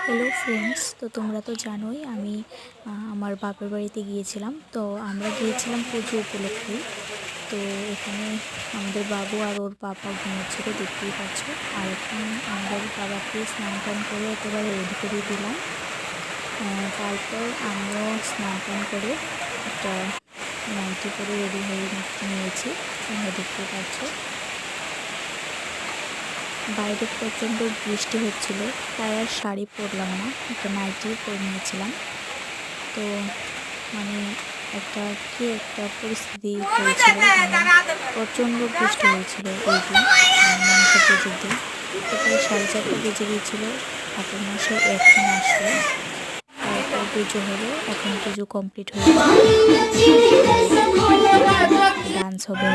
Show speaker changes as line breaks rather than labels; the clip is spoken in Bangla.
হ্যালো ফ্রেন্ডস, তো তোমরা তো জানোই আমি আমার বাপের বাড়িতে গিয়েছিলাম। তো আমরা গিয়েছিলাম পুজো উপলক্ষেই। তো এখানে আমাদের বাবু আর ওর পাপা ঘুমোচ্ছিল, দেখতেই পাচ্ছ। আর এখন আমাদের বাবাকে স্নান টান করে একেবারে রেডি করে দিলাম। তারপর আমিও স্নান টান করে একটা নাইটি পরে রেডি হয়ে নিয়েছি, তোমরা দেখতেই পাচ্ছ। বাইরে প্রচণ্ড বৃষ্টি হচ্ছিল, তাই আর শাড়ি পরলাম না, একটা নাইটি পরে নিয়েছিলাম। তো মানে একটা পরিস্থিতি হয়েছিল, প্রচণ্ড বৃষ্টি হয়েছিল ওই দিন, মনসা পুজোর দিন। তারপরে 4:30 বেজে গিয়েছিল, ঠাকুর মশাই এখন আসলো, তারপর পুজো হলো। এখন পুজো কমপ্লিট হয়ে ডান্স হবে।